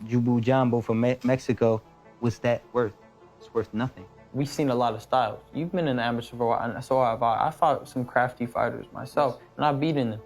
Jubu Jumbo from Mexico, what's that worth? It's worth nothing. We've seen a lot of styles. You've been in the amateur for a while, and so have I. I fought some crafty fighters myself, and I've beaten them.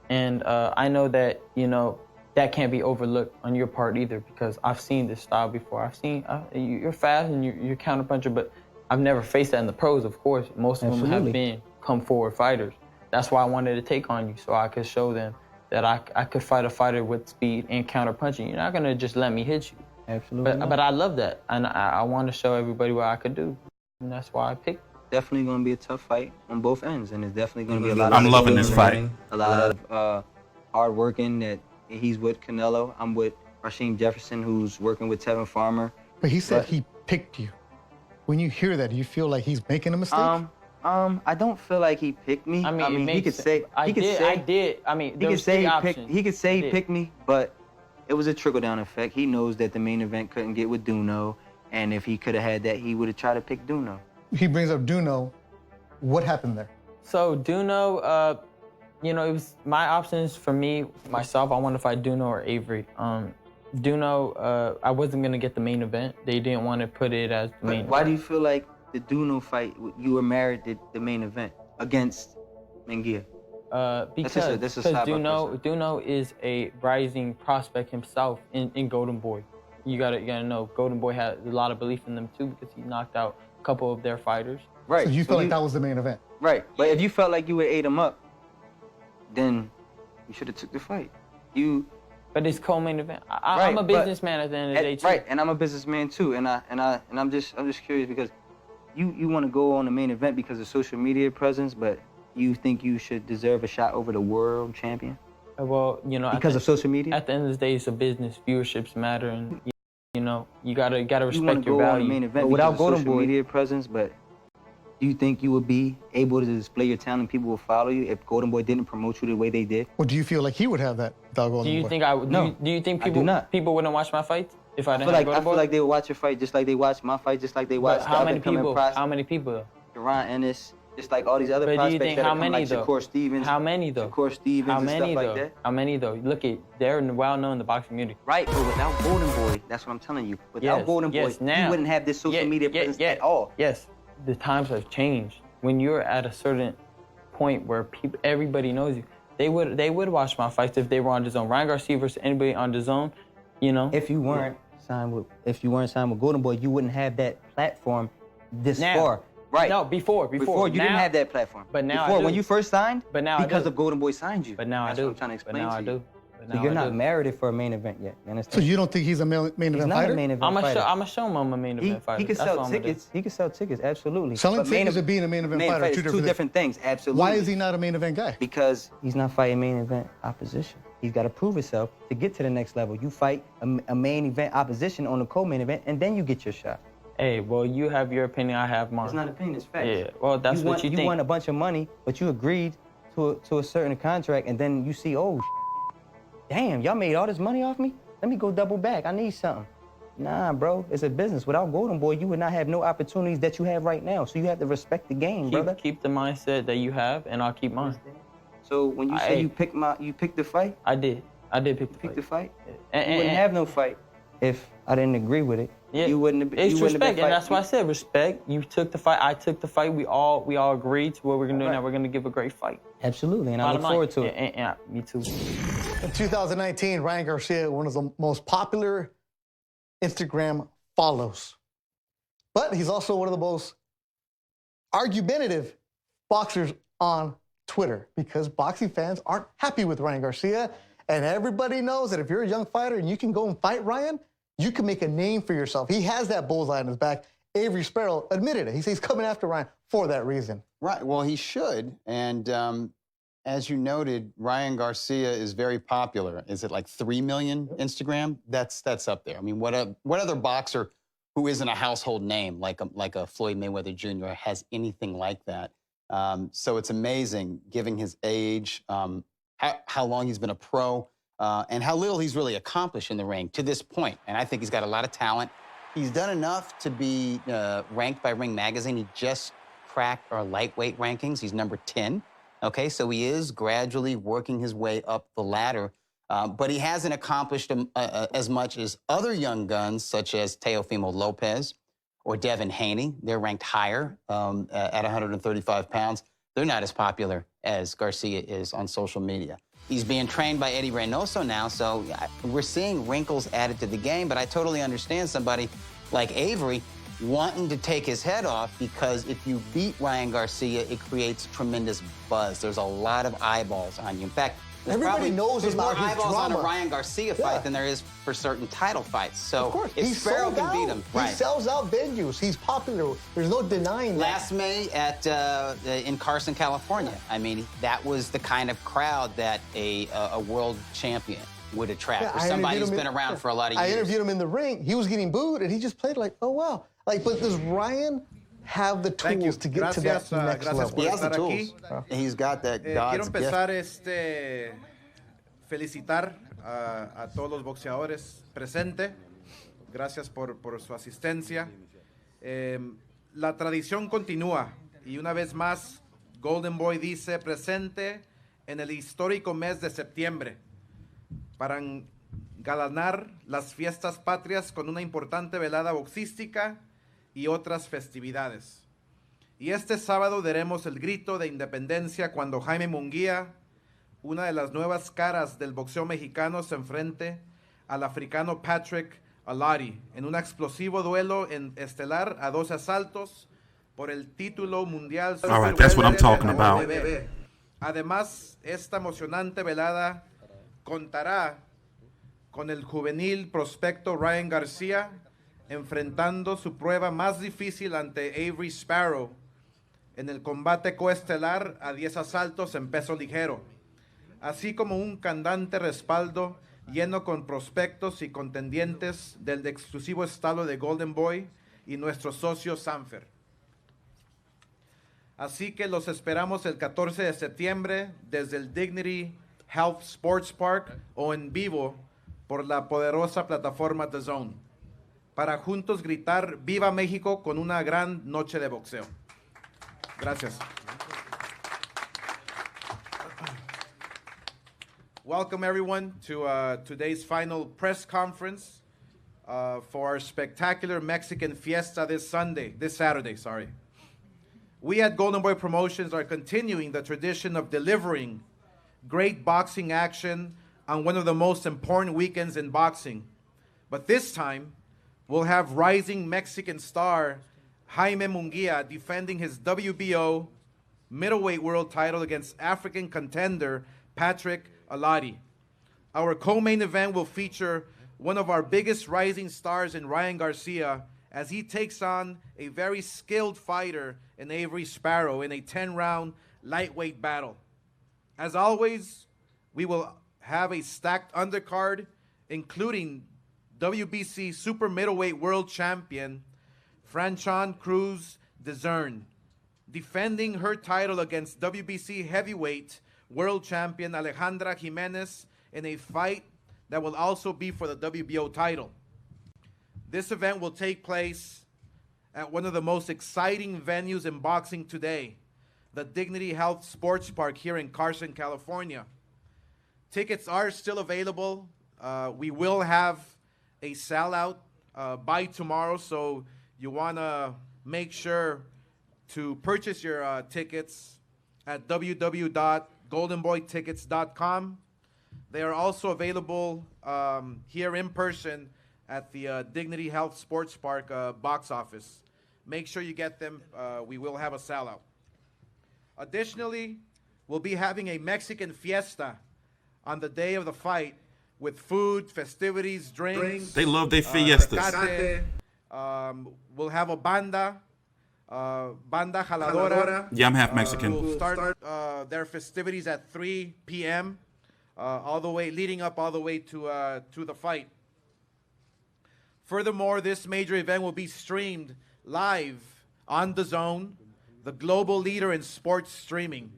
And I know that, you know, that can't be overlooked on your part either, because I've seen this style before. I've seen, you're fast and you're counterpuncher, but I've never faced that in the pros, of course. Most of them have been come forward fighters. That's why I wanted to take on you, so I could show them that I could fight a fighter with speed and counterpunching. You're not gonna just let me hit you. Absolutely. But I love that, and I want to show everybody what I could do, and that's why I picked. Definitely going to be a tough fight on both ends, and it's definitely going to be a lot of... I'm loving this fight. A lot of hard working that he's with Canelo. I'm with Rasheem Jefferson, who's working with Tevin Farmer. But he said he picked you. When you hear that, do you feel like he's making a mistake? I don't feel like he picked me. I mean he could say... I did. I mean, there was three options. He could say he picked me, but it was a trickle-down effect. He knows that the main event couldn't get with Duno, and if he could have had that, he would have tried to pick Duno. He brings up Duno. What happened there? So Duno, you know, it was my options for me, myself. I wanted to fight Duno or Avery. Duno, I wasn't going to get the main event. They didn't want to put it as the main Why do you feel like the Duno fight, you were married to the main event against Munguia? Because Duno is a rising prospect himself in Golden Boy. You gotta know, Golden Boy had a lot of belief in them too, because he knocked out a couple of their fighters. Right. So you felt like that was the main event? Right. But if you felt like you would ate him up, then you should have took the fight. But it's co-main event. I'm a businessman at the end of the day too. Right, and I'm a businessman too, and I'm just curious, because you want to go on the main event because of social media presence, but you think you should deserve a shot over the world champion? Well, you know, because of social media. At the end of the day, it's a business. Viewerships matter, and you know, you gotta respect you want to your go value. On the main event without social media presence, but do you think you would be able to display your talent and people will follow you if Golden Boy didn't promote you the way they did? Well, do you feel like he would have that without Golden Boy? Do you think I would? No. Do you think people wouldn't watch my fights if I didn't have Golden Boy? I feel like they would watch your fight just like they watch my fight, just like they watch the other coming prospects. How many people though? Duran Ennis, just like all these other prospects that come, like Shakur Stevens. How many though? Shakur Stevens and stuff like that. How many though? Look at, they're well known in the boxing community. Right, but without Golden Boy, that's what I'm telling you. Without Golden Boy, you wouldn't have this social media presence at all. Yes, the times have changed. When you're at a certain point where everybody knows you, they would watch my fights if they were on DAZN. Ryan Garcia versus anybody on DAZN, you know. If you weren't signed with Golden Boy, you wouldn't have that platform this far. Right. No, before you didn't have that platform. But now before, I do. When you first signed, but now because of Golden Boy signed you. But now that's I do. What I'm trying to explain but now to I you. do. So you're not merited for a main event yet. You understand? So you don't think he's a main event fighter? He's not a main event fighter. I'm gonna show him I'm a main event fighter. He can sell tickets. He can sell tickets, absolutely. Selling tickets and being a main event fighter are two different things, absolutely. Why is he not a main event guy? Because he's not fighting main event opposition. He's got to prove himself to get to the next level. You fight a main event opposition on the co-main event, and then you get your shot. Hey, well, you have your opinion, I have mine. It's not opinion, it's facts. Yeah, well, that's what you think. You won a bunch of money, but you agreed to a certain contract, and then you see, oh, damn, y'all made all this money off me? Let me go double back. I need something. Nah, bro, it's a business. Without Golden Boy, you would not have no opportunities that you have right now. So you have to respect the game, brother. Keep the mindset that you have, and I'll keep mine. So when you say you picked the fight? I did. I did pick the fight. You wouldn't have no fight if I didn't agree with it. Yeah. You wouldn't have. It's respect, and that's why I said respect. You took the fight. I took the fight. We all agreed to what we're gonna do. Now we're gonna give a great fight. Absolutely, and I look forward to it. Yeah, me too. In 2019, Ryan Garcia, one of the most popular Instagram follows, but he's also one of the most argumentative boxers on Twitter, because boxing fans aren't happy with Ryan Garcia, and everybody knows that if you're a young fighter and you can go and fight Ryan, you can make a name for yourself. He has that bullseye on his back. Avery Sparrow admitted it. He says he's coming after Ryan for that reason. Right, well, he should, and as you noted, Ryan Garcia is very popular. Is it like 3 million Instagram? That's up there. I mean, what other boxer who isn't a household name like a Floyd Mayweather Jr. has anything like that? So it's amazing, given his age, how long he's been a pro, and how little he's really accomplished in the ring to this point. And I think he's got a lot of talent. He's done enough to be ranked by Ring Magazine. He just cracked our lightweight rankings. He's number 10. Okay, so he is gradually working his way up the ladder. But he hasn't accomplished as much as other young guns, such as Teofimo Lopez or Devin Haney. They're ranked higher at 135 pounds. They're not as popular as Garcia is on social media. He's being trained by Eddie Reynoso now, so we're seeing wrinkles added to the game, but I totally understand somebody like Avery wanting to take his head off, because if you beat Ryan Garcia, it creates tremendous buzz. There's a lot of eyeballs on you. In fact, everybody knows there's about more his eyeballs on a drama. Ryan Garcia fight than there is for certain title fights. So Of course, if he's Sparrow sold can out. beat him, He sells out venues. He's popular. There's no denying that. Last May at in Carson, California. I mean, that was the kind of crowd that a world champion would attract, or somebody who's been around for a lot of years. I interviewed him in the ring. He was getting booed, and he just played like, oh, wow. Like, but does Ryan have the tools to get to that next level? He has the tools. He's got that God's Quiero empezar felicitar a todos los boxeadores presentes. Gracias por su asistencia. La tradición continúa y una vez más Golden Boy dice presente en el histórico mes de septiembre para engalanar las fiestas patrias con una importante velada boxística y otras festividades. Y este sábado daremos el grito de independencia cuando Jaime Munguia, una de las nuevas caras del boxeo mexicano, se enfrente al africano Patrick Allotey en un explosivo duelo en estelar a 12 asaltos por el título mundial. All right, that's what I'm talking about. Además, esta emocionante velada contará con el juvenil prospecto Ryan Garcia enfrentando su prueba más difícil ante Avery Sparrow en el combate coestelar a 10 asaltos en peso ligero, así como un candente respaldo lleno con prospectos y contendientes del exclusivo estado de Golden Boy y nuestro socio Sanfer. Así que los esperamos el 14 de septiembre desde el Dignity Health Sports Park o en vivo por la poderosa plataforma DAZN, para juntos gritar ¡Viva México! Con una gran noche de boxeo. Gracias. Welcome everyone to today's final press conference for our spectacular Mexican fiesta this Saturday. We at Golden Boy Promotions are continuing the tradition of delivering great boxing action on one of the most important weekends in boxing. But this time, we'll have rising Mexican star Jaime Munguia defending his WBO middleweight world title against African contender Patrick Allotey. Our co-main event will feature one of our biggest rising stars in Ryan Garcia as he takes on a very skilled fighter in Avery Sparrow in a 10-round lightweight battle. As always, we will have a stacked undercard, including WBC super middleweight world champion Franchon Crews-Dezurn defending her title against WBC heavyweight world champion Alejandra Jimenez in a fight that will also be for the WBO title. This event will take place at one of the most exciting venues in boxing today, the Dignity Health Sports Park here in Carson, California. Tickets are still available. We will have a sellout by tomorrow, so you want to make sure to purchase your tickets at www.goldenboytickets.com. They are also available here in person at the Dignity Health Sports Park box office. Make sure you get them. We will have a sellout. Additionally, we'll be having a Mexican fiesta on the day of the fight with food, festivities, drinks. They love their fiestas. We'll have a banda jaladora. Yeah, I'm half Mexican. We'll start their festivities at 3 p.m. Leading up all the way to the fight. Furthermore, this major event will be streamed live on DAZN, the global leader in sports streaming.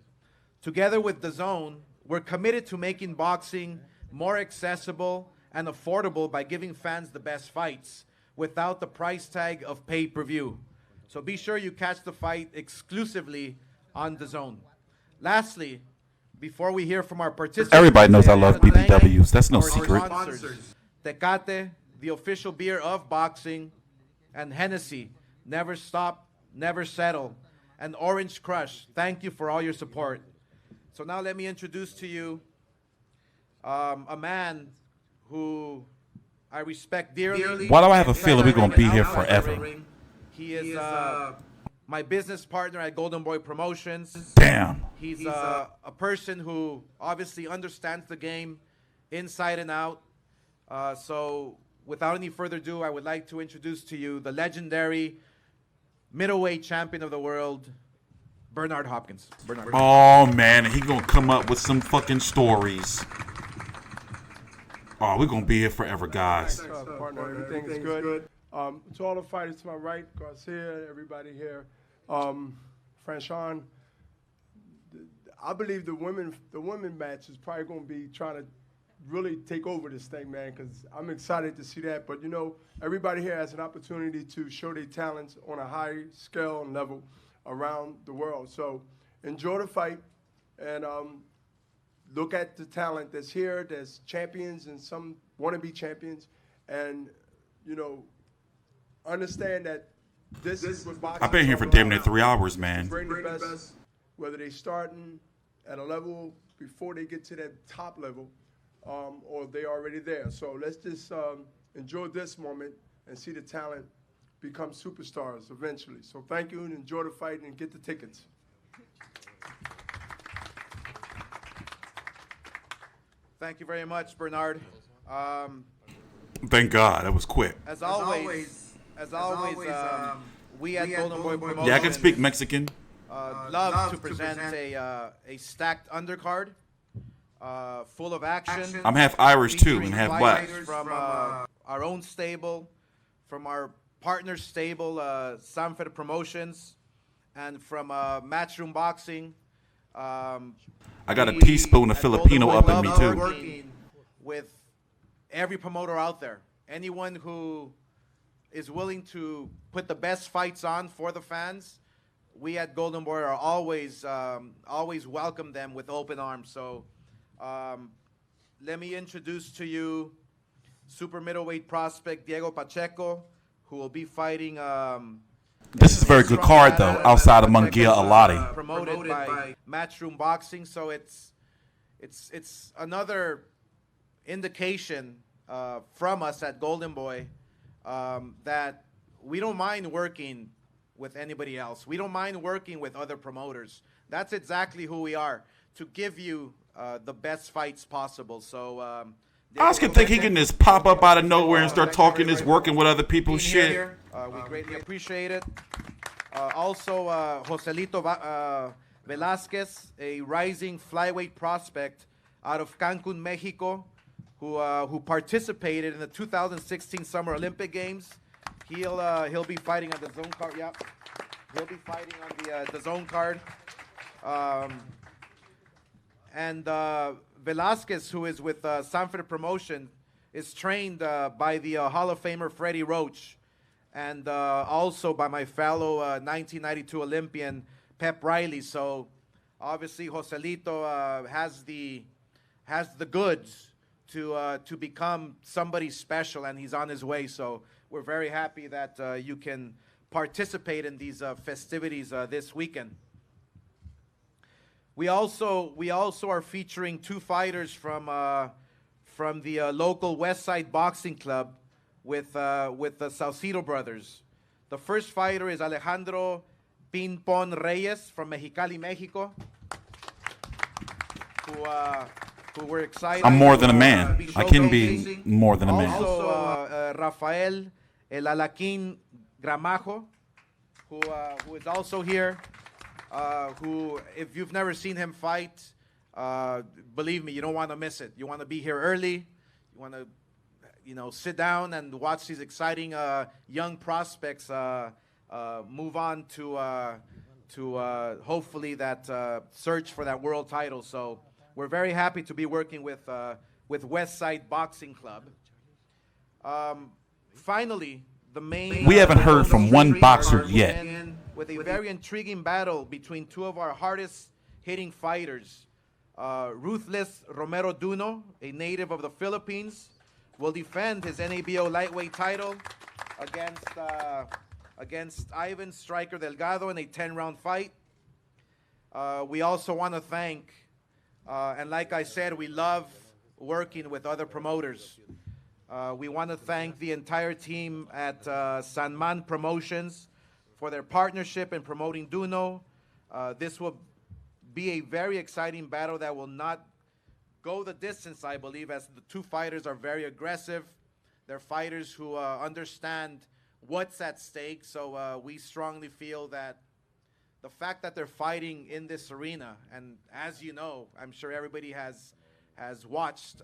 Together with DAZN, we're committed to making boxing more accessible and affordable by giving fans the best fights without the price tag of pay-per-view. So be sure you catch the fight exclusively on DAZN. Lastly, before we hear from our participants, Everybody knows I love I'd like to thank BBWs. That's no our secret. sponsors, Tecate, the official beer of boxing, and Hennessy, never stop, never settle, and Orange Crush. Thank you for all your support. So now let me introduce to you a man who I respect dearly. Why do I have a feeling we're gonna be here forever? He is my business partner at Golden Boy Promotions. Damn. He's a person who obviously understands the game inside and out. So without any further ado, I would like to introduce to you the legendary middleweight champion of the world, Bernard Hopkins. Bernard. Oh man, he gonna come up with some fucking stories. Oh, we're gonna be here forever, guys. Partner, everything is good. To all the fighters to my right, Garcia, everybody here, Franchon. I believe the women match is probably going to be trying to really take over this thing, man, because I'm excited to see that. But, you know, everybody here has an opportunity to show their talents on a high scale and level around the world. So enjoy the fight and look at the talent that's here. There's champions and some wannabe champions. And, you know, understand that this is what boxing I've been here is for all damn about. near 3 hours, man. Bring the best, whether they starting at a level before they get to that top level, or they already there. So let's just enjoy this moment and see the talent become superstars eventually. So thank you and enjoy the fight and get the tickets. Thank you very much, Bernard. Thank God, that was quick. As always, we at Golden Boy Promotions Yeah, I can speak Mexican. love to present a stacked undercard full of action. I'm half Irish too and featuring half black. fighters from our own stable, from our partner stable, Sanford Promotions, and from Matchroom Boxing. I got a teaspoon of Filipino up in me too. Working with every promoter out there, anyone who is willing to put the best fights on for the fans, we at Golden Boy are always welcome them with open arms. So let me introduce to you super middleweight prospect Diego Pacheco, who will be fighting. This is a very good card though, outside of Munguia Allotey. Promoted by Matchroom Boxing, so it's another indication from us at Golden Boy that we don't mind working with anybody else. We don't mind working with other promoters. That's exactly who we are, to give you the best fights possible. So Oscar think he can just pop up out of nowhere and start talking this working with other people's shit. we greatly appreciate it. Also, Joselito Velasquez, a rising flyweight prospect out of Cancun, Mexico, who participated in the 2016 Summer Olympic Games. He'll be fighting on the zone card. Yep, he'll be fighting on the zone card. And Velasquez, who is with Sanford Promotion, is trained by the Hall of Famer Freddie Roach, and also by my fellow 1992 Olympian Pep Riley. So obviously Joselito has the goods to become somebody special, and he's on his way. So we're very happy that you can participate in these festivities this weekend. We also are featuring two fighters from the local West Side Boxing Club with the Salcido brothers. The first fighter is Alejandro Pinpon Reyes from Mexicali, Mexico, who we're excited. I'm more than a man. be I can be showcasing. more than a man. Also, Rafael El Alaquín Gramajo, who is also here. Who, if you've never seen him fight, believe me, you don't want to miss it. You want to be here early. You want to, sit down and watch these exciting young prospects move on to hopefully that search for that world title. So we're very happy to be working with West Side Boxing Club. Finally, the main. We haven't heard from one boxer yet. With a very intriguing battle between two of our hardest hitting fighters. Ruthless Romero Duno, a native of the Philippines, will defend his NABO lightweight title against Ivan Striker Delgado in a 10-round fight. We also want to thank, and like I said, we love working with other promoters. We want to thank the entire team at San Man Promotions for their partnership in promoting Duno. This will be a very exciting battle that will not go the distance, I believe, as the two fighters are very aggressive. They're fighters who understand what's at stake, so we strongly feel that the fact that they're fighting in this arena, and as you know, I'm sure everybody has watched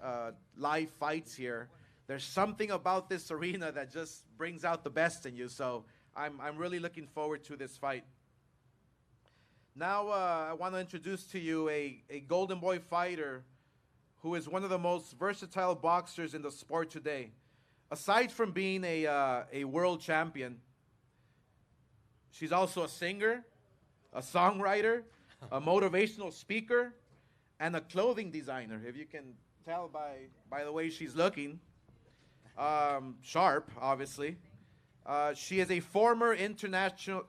live fights here, there's something about this arena that just brings out the best in you, so I'm really looking forward to this fight. Now I want to introduce to you a Golden Boy fighter who is one of the most versatile boxers in the sport today. Aside from being a world champion, she's also a singer, a songwriter, a motivational speaker, and a clothing designer. If you can tell by the way she's looking, sharp, obviously. She is a former international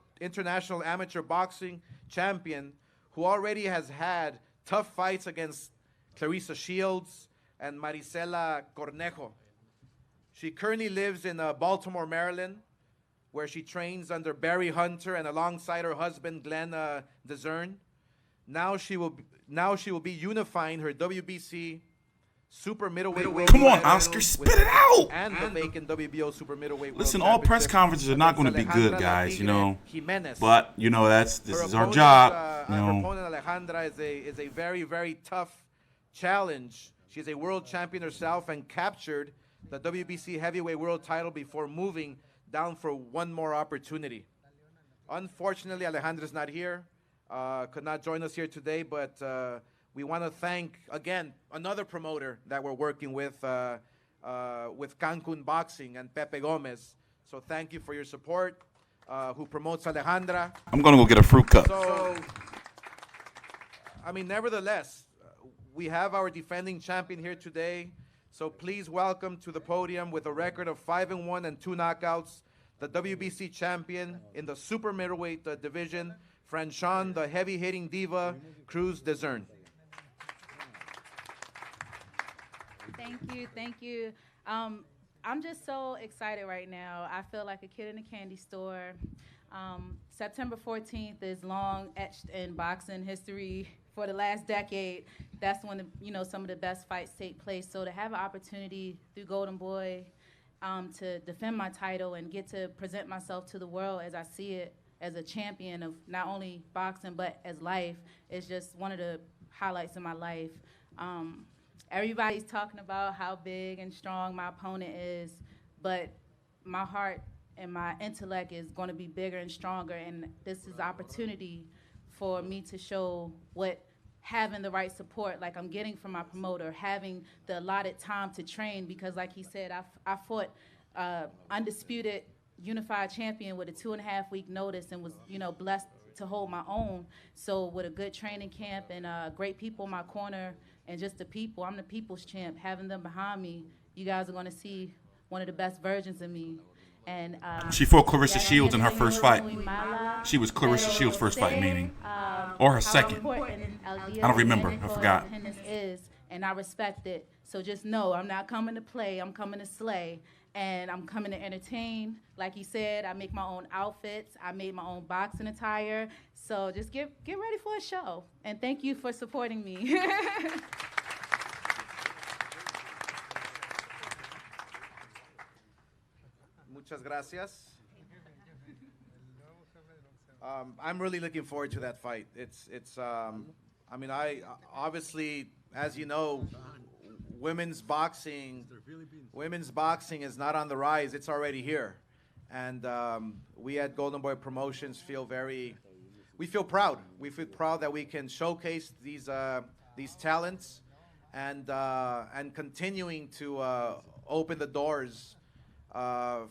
amateur boxing champion who already has had tough fights against Clarissa Shields and Marisela Cornejo. She currently lives in Baltimore, Maryland, where she trains under Barry Hunter and alongside her husband, Glenn DAZN. Now she will be unifying her WBC super middleweight. Come on, Oscar, spit it out. And the vacant WBO super middleweight. Listen, all press conferences are not going to be good, guys, you know. But, you know, this is our job. Her opponent, Alejandra, is a very, very tough challenge. She's a world champion herself and captured the WBC heavyweight world title before moving down for one more opportunity. Unfortunately, Alejandra's not here, could not join us here today, but we want to thank, again, another promoter that we're working with Cancun Boxing and Pepe Gomez. So thank you for your support, who promotes Alejandra. I'm going to go get a fruit cup. So, I mean, nevertheless, we have our defending champion here today. So please welcome to the podium with a record of 5-1 and 2 knockouts, the WBC champion in the super middleweight division, Franchon, the Heavy-Hitting Diva, Crews-Dezurn. Thank you. I'm just so excited right now. I feel like a kid in a candy store. September 14th is long etched in boxing history for the last decade. That's when some of the best fights take place. So to have an opportunity through Golden Boy to defend my title and get to present myself to the world as I see it, as a champion of not only boxing but as life, is just one of the highlights of my life. Everybody's talking about how big and strong my opponent is, but my heart and my intellect is going to be bigger and stronger, and this is an opportunity for me to show what having the right support like I'm getting from my promoter, having the allotted time to train, because like he said, I fought undisputed unified champion with a 2.5-week notice and was blessed to hold my own. So with a good training camp and great people in my corner and just the people, I'm the people's champ. Having them behind me, you guys are going to see one of the best versions of me. And she fought Clarissa Shields in her first fight. She was Clarissa Shields' first fight, meaning, or her second. I don't remember. I forgot. And I respect it. So just know, I'm not coming to play. I'm coming to slay. And I'm coming to entertain. Like he said, I make my own outfits. I made my own boxing attire. So just get ready for a show. And thank you for supporting me. Muchas gracias. I'm really looking forward to that fight. I mean, obviously, as you know, women's boxing is not on the rise. It's already here. And we at Golden Boy Promotions feel proud. We feel proud that we can showcase these talents and continuing to open the doors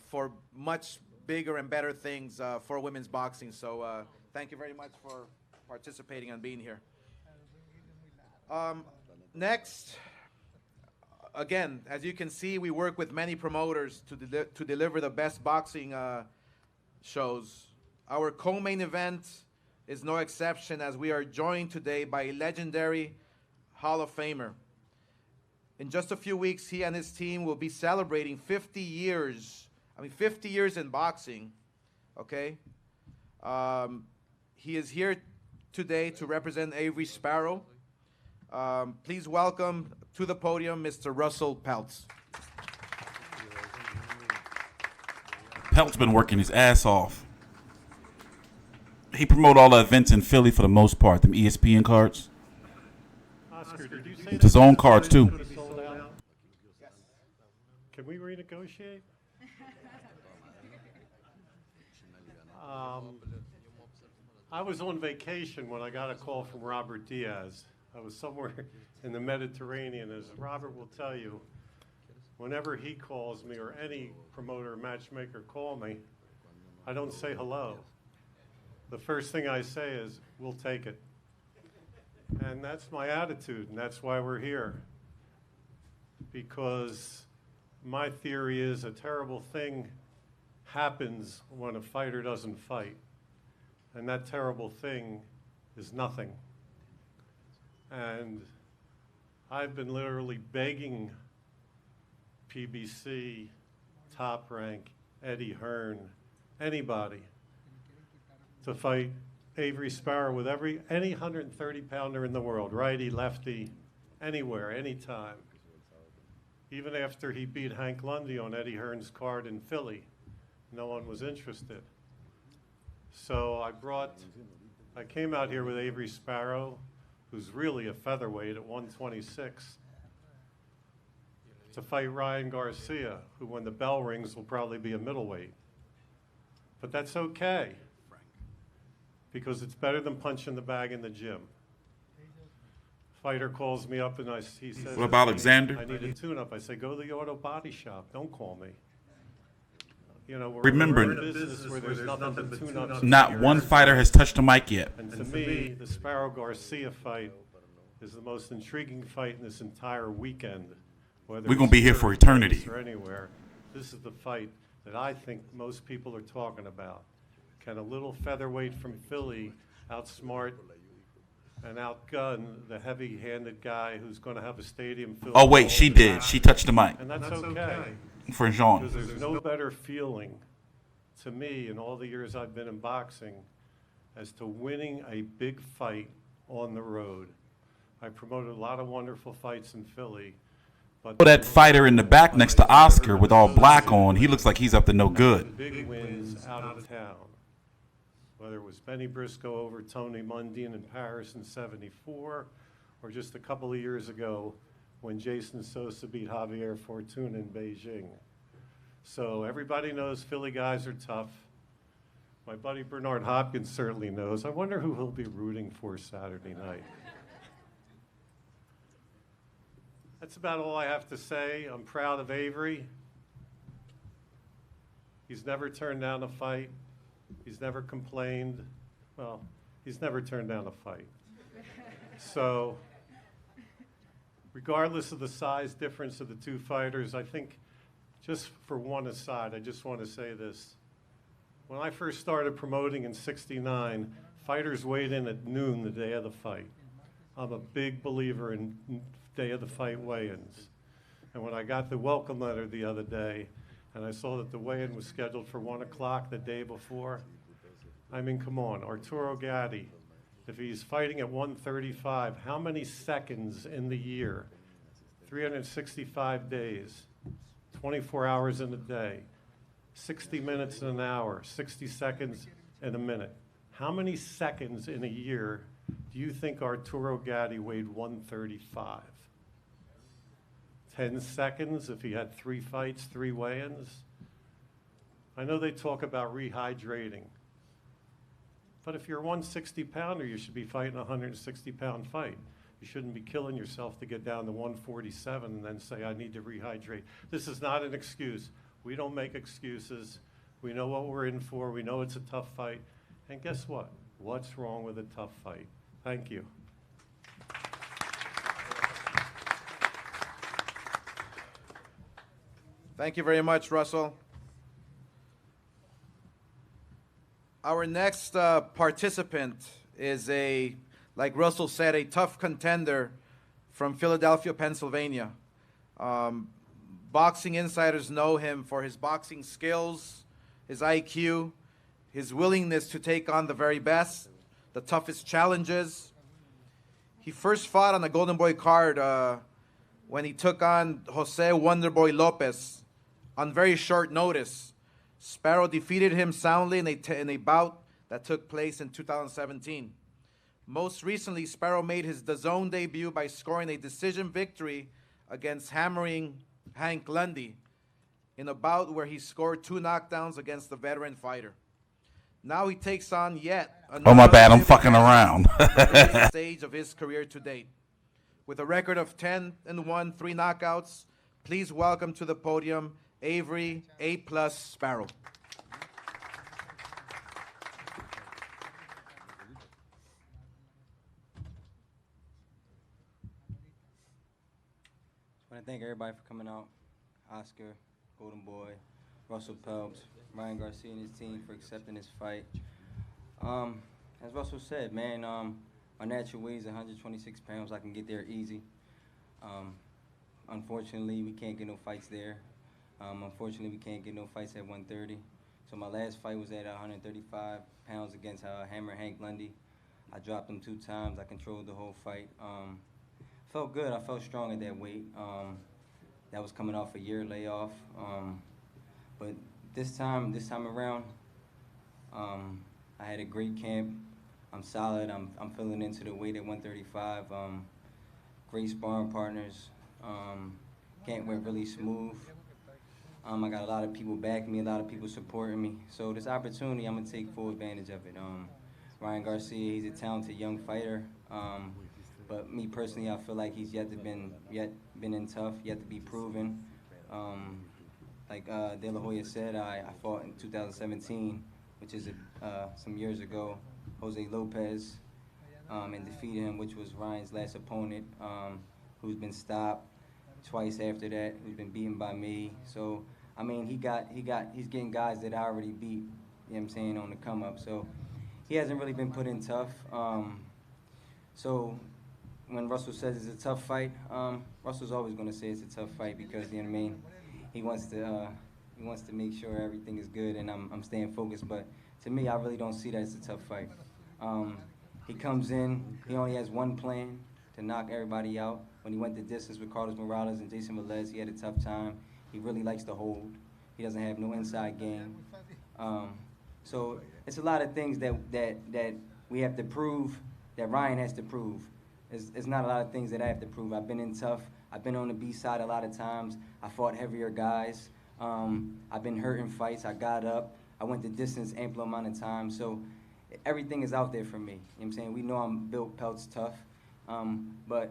for much bigger and better things for women's boxing. So thank you very much for participating and being here. Next, again, as you can see, we work with many promoters to deliver the best boxing shows. Our co-main event is no exception, as we are joined today by a legendary Hall of Famer. In just a few weeks, he and his team will be celebrating 50 years. 50 years in boxing, okay? He is here today to represent Avery Sparrow. Please welcome to the podium Mr. Russell Peltz. Pelt's been working his ass off. He promote all the events in Philly for the most part, them ESPN cards. Oscar, did you say DAZN cards too. Can we renegotiate? I was on vacation when I got a call from Robert Diaz. I was somewhere in the Mediterranean. As Robert will tell you, whenever he calls me or any promoter or matchmaker call me, I don't say hello. The first thing I say is, we'll take it. And that's my attitude, and that's why we're here. Because my theory is a terrible thing happens when a fighter doesn't fight. And that terrible thing is nothing. And I've been literally begging PBC, Top Rank, Eddie Hearn, anybody to fight Avery Sparrow with any 130-pounder in the world, righty, lefty, anywhere, anytime. Even after he beat Hank Lundy on Eddie Hearn's card in Philly, no one was interested. So I came out here with Avery Sparrow, who's really a featherweight at 126, to fight Ryan Garcia, who when the bell rings will probably be a middleweight. But that's okay, because it's better than punching the bag in the gym. Fighter calls me up and he says, What about Alexander? I need a tune-up. I say, go to the auto body shop. Don't call me. You know, we're in a business where there's nothing but tune-ups. Not one fighter has touched the mic yet. And to me, the Sparrow-Garcia fight is the most intriguing fight in this entire weekend. We're going to be here for eternity. Or anywhere. This is the fight that I think most people are talking about. Can a little featherweight from Philly outsmart and outgun the heavy-handed guy who's going to have a stadium filled? Oh wait, she did. She touched the mic. And that's okay. Franchon. Because there's no better feeling to me in all the years I've been in boxing as to winning a big fight on the road. I promoted a lot of wonderful fights in Philly. But that fighter in the back next to Oscar with all black on, he looks like he's up to no good. Big wins out of town. Whether it was Benny Briscoe over Tony Mundine in Paris in '74, or just a couple of years ago when Jason Sosa beat Javier Fortuna in Beijing. So everybody knows Philly guys are tough. My buddy Bernard Hopkins certainly knows. I wonder who he'll be rooting for Saturday night. That's about all I have to say. I'm proud of Avery. He's never turned down a fight. He's never complained. Well, he's never turned down a fight. So, regardless of the size difference of the two fighters, I think, just for one aside, I just want to say this. When I first started promoting in '69, fighters weighed in at noon the day of the fight. I'm a big believer in day of the fight weigh-ins. And when I got the welcome letter the other day, and I saw that the weigh-in was scheduled for 1 o'clock the day before, I mean, come on, Arturo Gatti, if he's fighting at 135, how many seconds in the year, 365 days, 24 hours in a day, 60 minutes in an hour, 60 seconds in a minute. How many seconds in a year do you think Arturo Gatti weighed 135? 10 seconds if he had 3 fights, 3 weigh-ins? I know they talk about rehydrating. But if you're a 160-pounder, you should be fighting a 160-pound fight. You shouldn't be killing yourself to get down to 147 and then say, I need to rehydrate. This is not an excuse. We don't make excuses. We know what we're in for. We know it's a tough fight. And guess what? What's wrong with a tough fight? Thank you. Thank you very much, Russell. Our next participant is like Russell said, a tough contender from Philadelphia, Pennsylvania. Boxing insiders know him for his boxing skills, his IQ, his willingness to take on the very best, the toughest challenges. He first fought on the Golden Boy card when he took on Jose Wonderboy Lopez on very short notice. Sparrow defeated him soundly in a bout that took place in 2017. Most recently, Sparrow made his DAZN debut by scoring a decision victory against hammering Hank Lundy in a bout where he scored 2 knockdowns against the veteran fighter. Now he takes on yet another. Oh, my bad. I'm fucking around. Stage of his career to date. With a record of 10-1, 3 knockouts, please welcome to the podium Avery A+ Sparrow. I want to thank everybody for coming out. Oscar, Golden Boy, Russell Peltz, Ryan Garcia and his team for accepting this fight. As Russell said, man, my natural weight is 126 pounds. I can get there easy. Unfortunately, we can't get no fights there. Unfortunately, we can't get no fights at 130. So my last fight was at 135 pounds against Hammer Hank Lundy. I dropped him 2 times. I controlled the whole fight. Felt good. I felt strong at that weight. That was coming off a year layoff. But this time around, I had a great camp. I'm solid. I'm filling into the weight at 135. Great sparring partners. Camp went really smooth. I got a lot of people backing me, a lot of people supporting me. So this opportunity, I'm gonna take full advantage of it. Ryan Garcia, he's a talented young fighter. But me personally, I feel like he's yet been in tough, yet to be proven. Like De La Hoya said, I fought in 2017, which is some years ago, Jose Lopez, and defeated him, which was Ryan's last opponent, who's been stopped twice after that, who's been beaten by me. So, I mean, he's getting guys that I already beat, you know what I'm saying, on the come up. So, he hasn't really been put in tough. So, when Russell says it's a tough fight, Russell's always going to say it's a tough fight because, you know what I mean, he wants to make sure everything is good and I'm staying focused. But to me, I really don't see that as a tough fight. He comes in, he only has one plan, to knock everybody out. When he went the distance with Carlos Morales and Jason Velez, he had a tough time. He really likes to hold. He doesn't have no inside game. So it's a lot of things that we have to prove, that Ryan has to prove. It's not a lot of things that I have to prove. I've been in tough. I've been on the B side a lot of times. I fought heavier guys. I've been hurt in fights. I got up. I went the distance ample amount of time. So everything is out there for me. You know what I'm saying? We know I'm built Peltz tough. But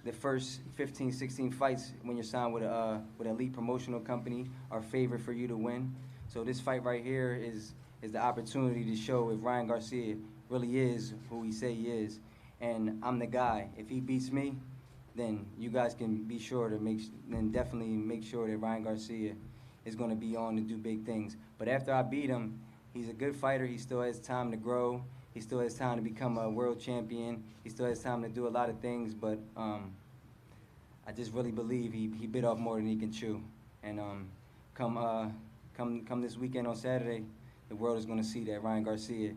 the first 15, 16 fights when you're signed with an elite promotional company are favored for you to win. So this fight right here is the opportunity to show if Ryan Garcia really is who he say he is. And I'm the guy. If he beats me, then you guys can be sure to definitely make sure that Ryan Garcia is going to be on to do big things. But after I beat him, he's a good fighter. He still has time to grow. He still has time to become a world champion. He still has time to do a lot of things. But I just really believe he bit off more than he can chew. And come this weekend on Saturday, the world is going to see that Ryan Garcia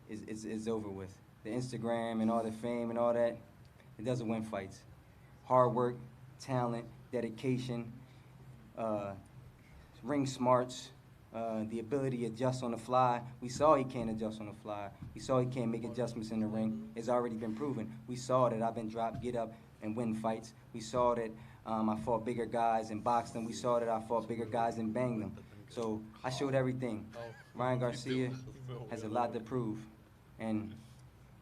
is over with. The Instagram and all the fame and all that, it doesn't win fights. Hard work, talent, dedication, ring smarts, the ability to adjust on the fly. We saw he can't adjust on the fly. We saw he can't make adjustments in the ring. It's already been proven. We saw that I've been dropped, get up, and win fights. We saw that I fought bigger guys and boxed them. We saw that I fought bigger guys and banged them. So I showed everything. Ryan Garcia has a lot to prove, and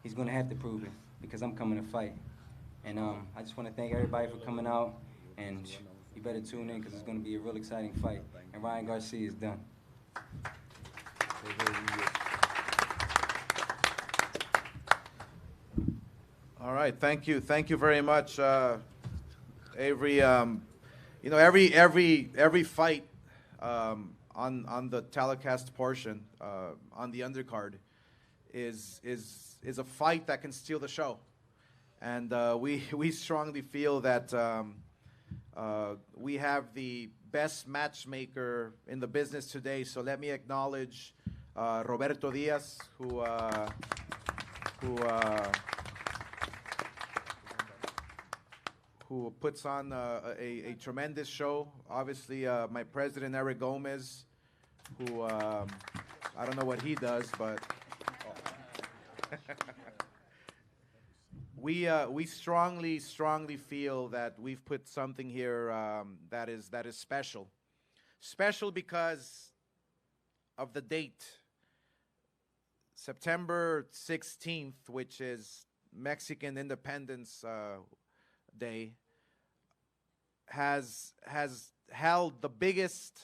he's going to have to prove it because I'm coming to fight. And I just want to thank everybody for coming out, and you better tune in because it's going to be a real exciting fight. And Ryan Garcia is done. All right, thank you very much, Avery. You know, every fight on the telecast portion on the undercard is a fight that can steal the show, and we strongly feel that we have the best matchmaker in the business today. So let me acknowledge Roberto Diaz, who puts on a tremendous show. Obviously, my president, Eric Gomez, who I don't know what he does, but we strongly feel that we've put something here that is special. Special because of the date. September 16th, which is Mexican Independence Day, has held the biggest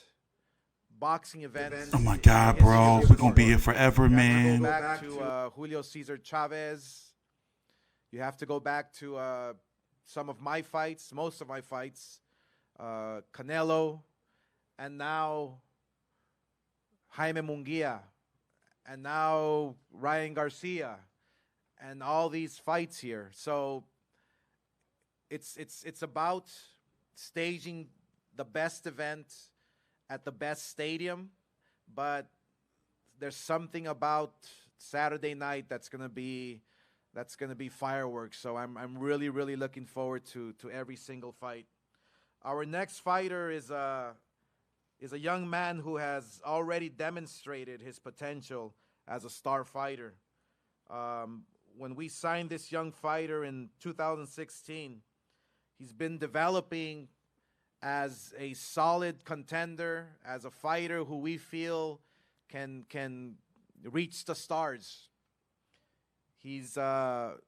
boxing event. Oh my God, bro. We're going to be here forever, man. You have to go back to Julio Cesar Chavez. You have to go back to some of my fights, most of my fights, Canelo, and now Jaime Munguia, and now Ryan Garcia, and all these fights here. So it's about staging the best event at the best stadium, but there's something about Saturday night that's gonna be fireworks. So I'm really looking forward to every single fight. Our next fighter is a young man who has already demonstrated his potential as a star fighter. When we signed this young fighter in 2016, he's been developing as a solid contender, as a fighter who we feel can reach the stars. He's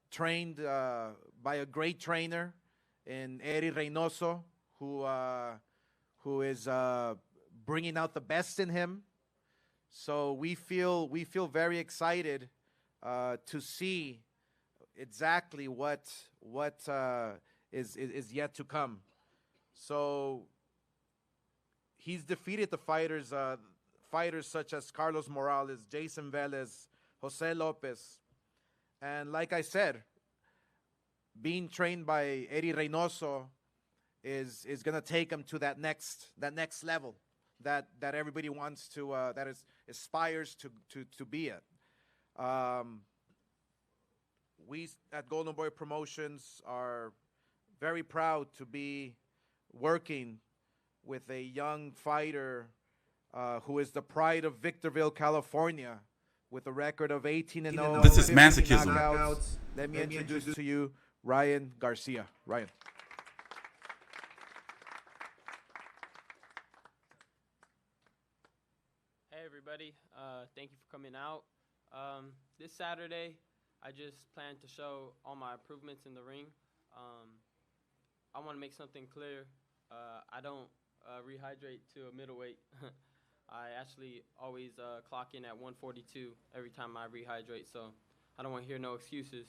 trained by a great trainer in Eri Reynoso, who is bringing out the best in him. So we feel very excited to see exactly what is yet to come. So he's defeated the fighters such as Carlos Morales, Jason Velez, Jose Lopez, and like I said, being trained by Eri Reynoso is gonna take him to that next level that everybody wants to aspires to be at. We at Golden Boy Promotions are very proud to be working with a young fighter who is the pride of Victorville, California, with a record of 18-0. This is masochism. Knockouts. Let me introduce to you Ryan Garcia. Ryan. Hey everybody, thank you for coming out. This Saturday, I just plan to show all my improvements in the ring. I want to make something clear. I don't rehydrate to a middleweight. I actually always clock in at 142 every time I rehydrate, so I don't want to hear no excuses.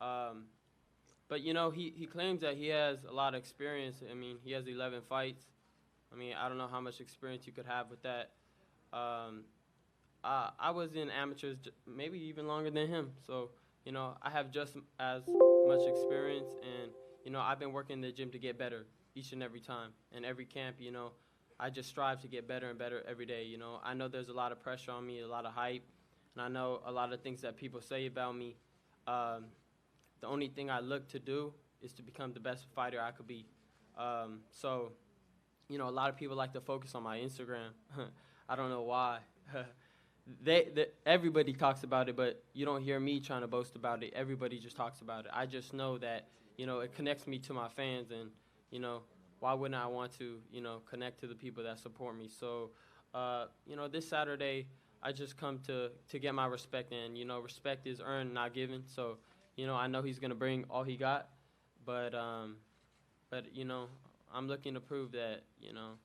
But you know, he claims that he has a lot of experience. I mean, he has 11 fights. I mean, I don't know how much experience you could have with that. I was in amateurs maybe even longer than him, so you know, I have just as much experience, and you know, I've been working in the gym to get better each and every time. And every camp, you know, I just strive to get better and better every day, you know. I know there's a lot of pressure on me, a lot of hype, and I know a lot of things that people say about me. The only thing I look to do is to become the best fighter I could be. So, you know, a lot of people like to focus on my Instagram. I don't know why. Everybody talks about it, but you don't hear me trying to boast about it. Everybody just talks about it. I just know that, you know, it connects me to my fans, and, you know, why wouldn't I want to, you know, connect to the people that support me? So, you know, this Saturday, I just come to get my respect, and, you know, respect is earned, not given. So, you know, I know he's going to bring all he got, but, you know, I'm looking to prove that, you know,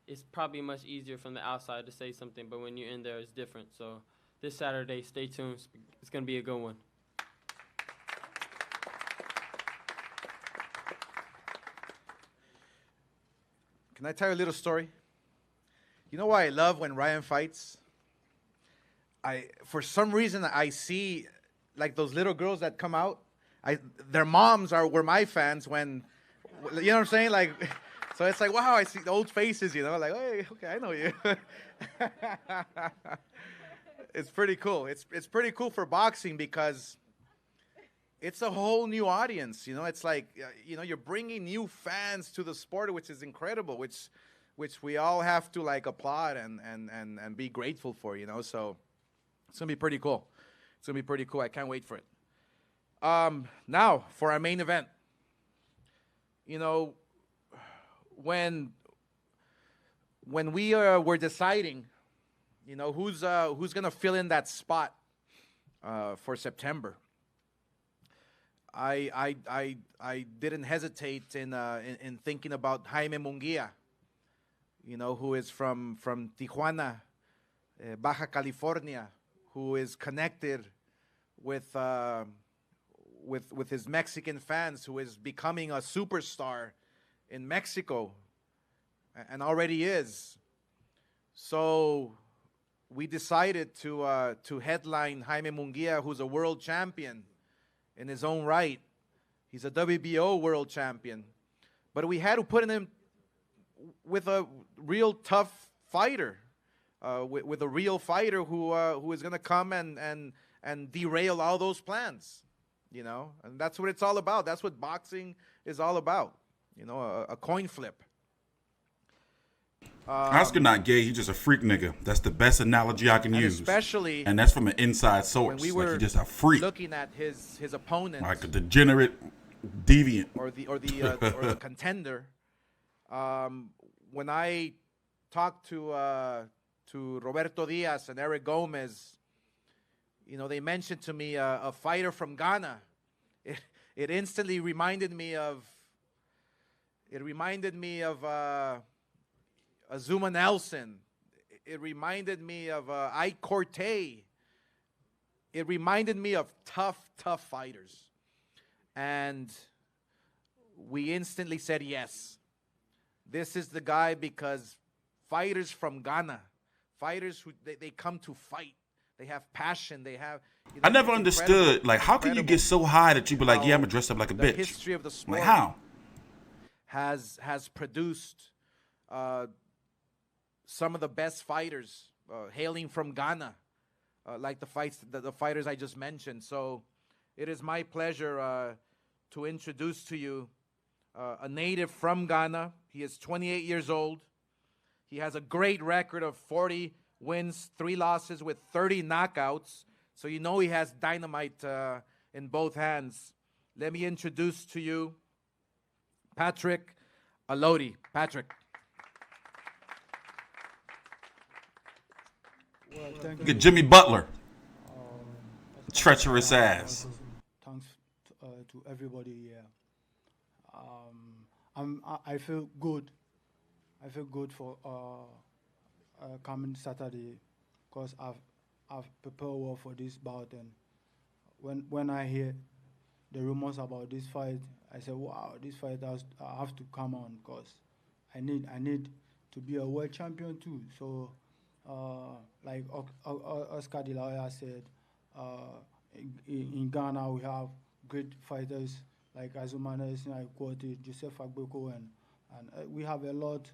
it's probably much easier from the outside to say something, but when you're in there, it's different. So this Saturday, stay tuned. It's going to be a good one. Can I tell you a little story? You know why I love when Ryan fights? For some reason, I see like those little girls that come out. Their moms were my fans when, you know what I'm saying? Like, so it's like, wow, I see the old faces, you know, like, hey, okay, I know you. It's pretty cool. It's pretty cool for boxing because it's a whole new audience, you know. It's like, you know, you're bringing new fans to the sport, which is incredible, which we all have to like applaud and be grateful for, you know. So it's gonna be pretty cool. It's gonna be pretty cool. I can't wait for it. Now for our main event. You know, when we were deciding, you know, who's gonna fill in that spot for September, I didn't hesitate in thinking about Jaime Munguia, you know, who is from Tijuana, Baja California, who is connected with his Mexican fans, who is becoming a superstar in Mexico, and already is. So we decided to headline Jaime Munguia, who's a world champion in his own right. He's a WBO world champion. But we had to put him with a real tough fighter, with a real fighter who is going to come and derail all those plans, you know. And that's what it's all about. That's what boxing is all about, you know, a coin flip. Oscar not gay. He's just a freak nigga. That's the best analogy I can use. Especially, and that's from an inside source. When we were like he's just a freak, looking at his opponent, like a degenerate, deviant, or the contender. When I talked to Roberto Diaz and Eric Gomez, you know, they mentioned to me a fighter from Ghana. It instantly reminded me of. It reminded me of. Azuma Nelson. It reminded me of Ike Cortez. It reminded me of tough fighters. And we instantly said yes. This is the guy, because fighters from Ghana, fighters who they come to fight. They have passion. They have. You know, I never understood, like, how can you get so high that you be like, yeah, I'm gonna dress up like a bitch? The history of the sport, like, how? Has produced some of the best fighters hailing from Ghana, like the fighters I just mentioned. So it is my pleasure to introduce to you a native from Ghana. He is 28 years old. He has a great record of 40 wins, 3 losses with 30 knockouts. So you know he has dynamite in both hands. Let me introduce to you Patrick Allotey. Patrick. Well, thank you. Get Jimmy Butler. Treacherous ass. Thanks to everybody here. I feel good. I feel good for coming Saturday, because I've prepared well for this bout. And when I hear the rumors about this fight, I said, wow, this fight I have to come on, because I need to be a world champion too. So. Like Oscar De La Hoya said, in Ghana we have great fighters like Azuma Nelson, Joseph Agbeko, and we have a lot,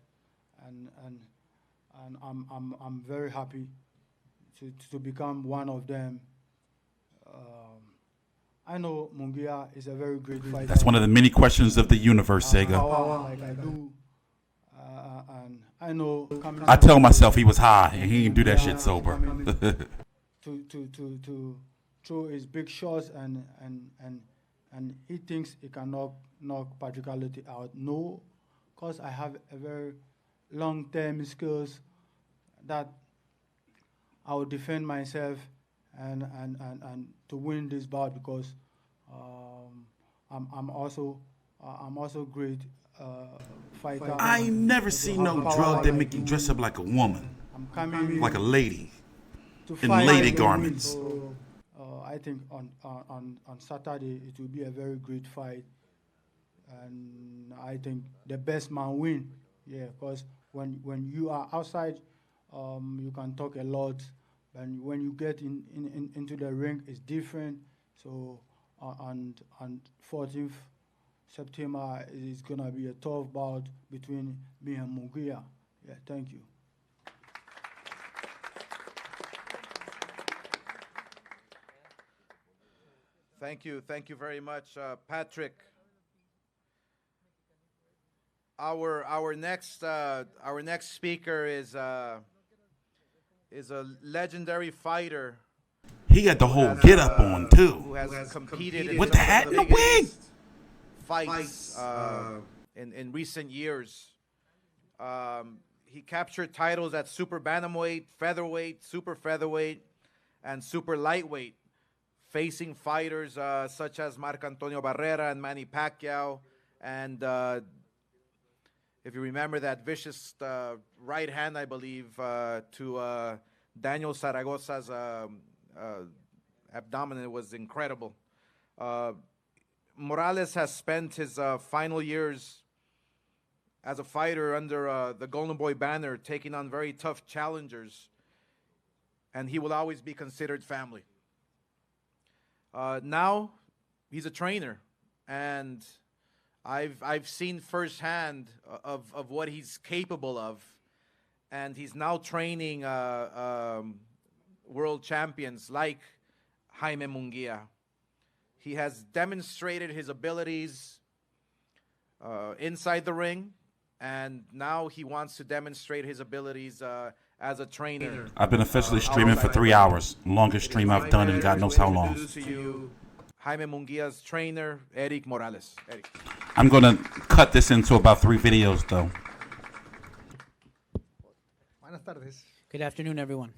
and I'm very happy to become one of them. I know Munguia is a very great fighter. That's one of the many questions of the universe, Sega. Like I do. And I know. I tell myself he was high and he didn't do that shit sober. to throw his big shots and he thinks he can knock Patrick Allotey out. No, because I have a very long-term skills that I will defend myself and to win this bout, because I'm also great. Fighter. I ain't never seen no drug that make you dress up like a woman, like a lady, in lady garments. So, I think on Saturday it will be a very great fight, and I think the best man win. Yeah, because when you are outside, you can talk a lot, and when you get into the ring, it's different. So and 14th September is gonna be a tough bout between me and Munguia. Yeah, thank you. Thank you very much, Patrick. Our next speaker is a legendary fighter. He got the whole get up on too. Who has competed with the hat and the wig. Fights in recent years. He captured titles at super bantamweight, featherweight, super featherweight, and super lightweight, facing fighters such as Marc Antonio Barrera and Manny Pacquiao, and if you remember that vicious right hand, I believe, to Daniel Zaragoza's abdomen, it was incredible. Morales has spent his final years as a fighter under the Golden Boy banner, taking on very tough challengers, and he will always be considered family. Now, he's a trainer, and I've seen firsthand of what he's capable of, and he's now training world champions like Jaime Munguia. He has demonstrated his abilities inside the ring, and now he wants to demonstrate his abilities as a trainer. I've been officially streaming for 3 hours. Longest stream I've done in God knows how long. To you, Jaime Munguia's trainer, Eric Morales. Eric. I'm going to cut this into about 3 videos, though. Buenas tardes. Good afternoon, everyone.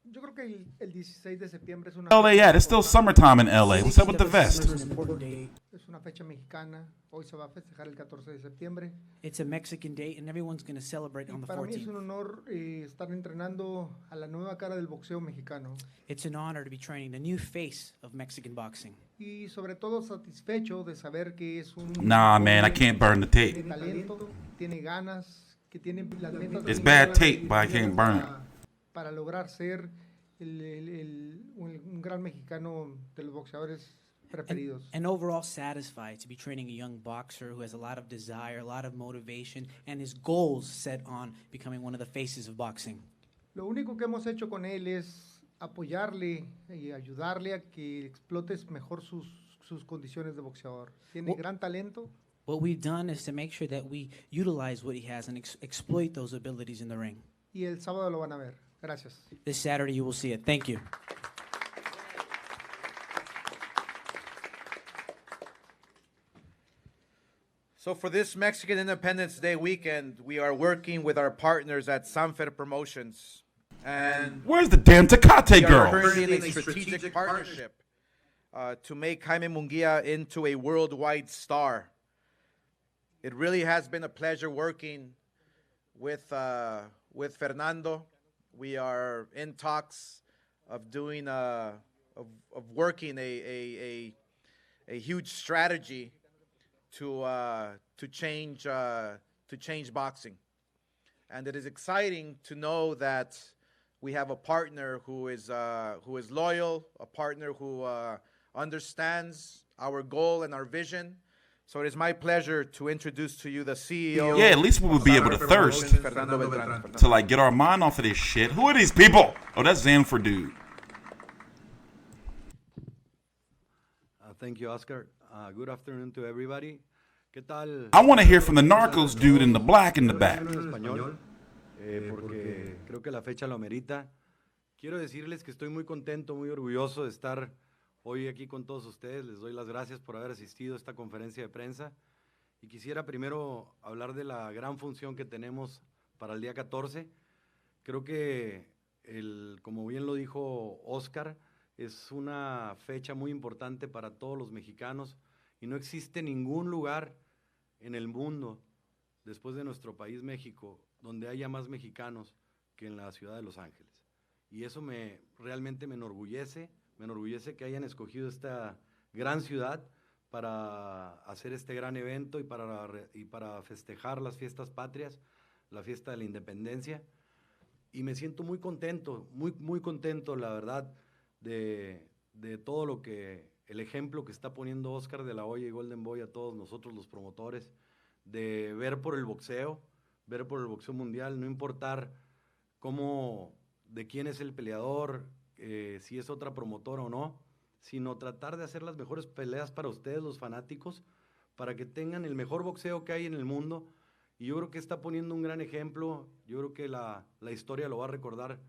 Yo creo que el 16 de septiembre es una LA, yeah, it's still summertime in LA. What's up with the vest? Es una fecha mexicana. Hoy se va a festejar el 14 de septiembre. It's a Mexican date, and everyone's going to celebrate on the Para mí es 14th. un honor estar entrenando a la nueva cara del boxeo mexicano. It's an honor to be training the new face of Mexican boxing. Y sobre todo satisfecho de saber que es un Nah, man, I can't burn the tape. tiene talento, tiene ganas, que tiene las metas. It's bad tape, but I can't burn it. Para lograr ser un gran mexicano de los boxeadores preferidos. And overall satisfied to be training a young boxer who has a lot of desire, a lot of motivation, and his goals set on becoming one of the faces of boxing. Lo único que hemos hecho con él es apoyarle y ayudarle a que explote mejor sus condiciones de boxeador. Tiene gran talento. What we've done is to make sure that we utilize what he has and exploit those abilities in the ring. Y el sábado lo van a ver. Gracias. This Saturday you will see it. Thank you. So for this Mexican Independence Day weekend, we are working with our partners at Sanfer Promotions. And where's the damn Tecate we are girl? currently in a strategic partnership to make Jaime Munguia into a worldwide star. It really has been a pleasure working with Fernando. We are in talks of doing of working a huge strategy to change boxing, and it is exciting to know that we have a partner who is loyal, a partner who understands our goal and our vision. So it is my pleasure to introduce to you the CEO. Yeah, at least we would be able to thirst to like get our mind off of this shit. Who are these people? Oh, that's Zanford dude. Thank you, Oscar. Good afternoon to everybody. ¿Qué tal? I want to hear from the Narcos dude in the black in the back. Español, porque creo que la fecha lo amerita. Quiero decirles que estoy muy contento, muy orgulloso de estar hoy aquí con todos ustedes. Les doy las gracias por haber asistido a esta conferencia de prensa. Y quisiera primero hablar de la gran función que tenemos para el día 14. Creo que, como bien lo dijo Oscar, es una fecha muy importante para todos los mexicanos y no existe ningún lugar en el mundo, después de nuestro país México, donde haya más mexicanos que en la ciudad de Los Ángeles. Y eso realmente me enorgullece que hayan escogido esta gran ciudad para hacer este gran evento y para festejar las fiestas patrias, la fiesta de la independencia. Y me siento muy contento, muy contento, la verdad, de todo lo que, el ejemplo que está poniendo Oscar de la Hoya y Golden Boy a todos nosotros los promotores, de ver por el boxeo mundial, no importar de quién es el peleador, si es otra promotora o no, sino tratar de hacer las mejores peleas para ustedes, los fanáticos, para que tengan el mejor boxeo que hay en el mundo. Y yo creo que está poniendo un gran ejemplo. Yo creo que la historia lo va a recordar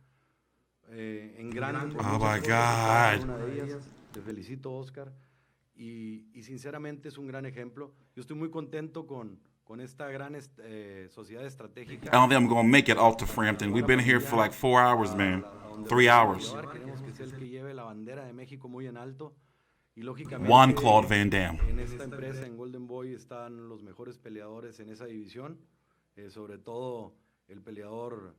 en grande. Oh my God. Una de ellas. Te felicito, Oscar. Y sinceramente es un gran ejemplo. Yo estoy muy contento con esta gran sociedad estratégica. I don't think I'm going to make it out to Frampton. We've been here for like 4 hours, man. 3 hours. Queremos que sea el que lleve la bandera de México muy en alto. Y lógicamente, Juan Claude Van Damme. En esta empresa, en Golden Boy, están los mejores peleadores en esa división. Sobre todo el peleador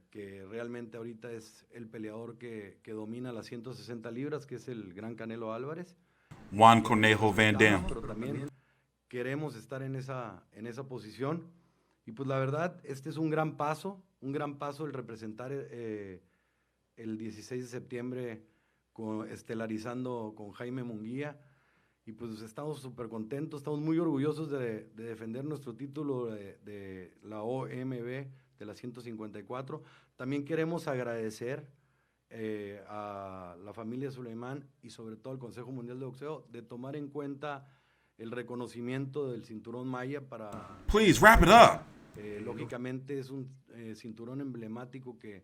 que realmente ahorita es el peleador que domina las 160 libras, que es el gran Canelo Álvarez. Juan Conejo Van Damme. Pero también queremos estar en esa posición. Y pues la verdad, este es un gran paso el representar el 16 de septiembre estelarizando con Jaime Munguia. Y pues estamos súper contentos, estamos muy orgullosos de defender nuestro título de la OMB de la 154. También queremos agradecer a la familia Suleimán y sobre todo al Consejo Mundial de Boxeo de tomar en cuenta el reconocimiento del cinturón Maya para... Please, wrap it up. Lógicamente es un cinturón emblemático que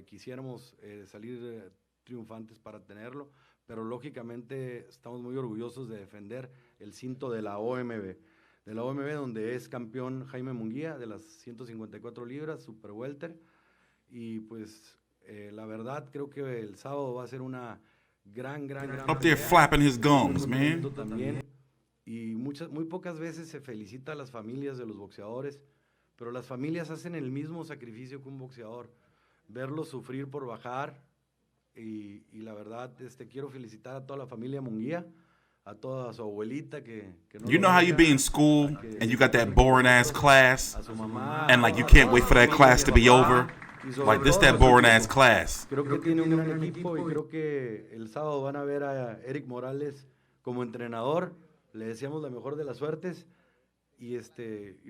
quisiéramos salir triunfantes para tenerlo, pero lógicamente estamos muy orgullosos de defender el cinto de la OMB. De la OMB, donde es campeón Jaime Munguia de las 154 libras, Super Welter. Y pues la verdad creo que el sábado va a ser una gran Up there flapping his gums, man. También. Y muy pocas veces se felicita a las familias de los boxeadores, pero las familias hacen el mismo sacrificio que un boxeador. Verlos sufrir por bajar. Y la verdad, quiero felicitar a toda la familia Munguia, a toda su abuelita que no. You know how you be in school and you got that boring ass class, and like you can't wait for that class to be over. Like this, that boring ass class. Creo que tiene un gran equipo y creo que el sábado van a ver a Eric Morales como entrenador. Le deseamos la mejor de las suertes y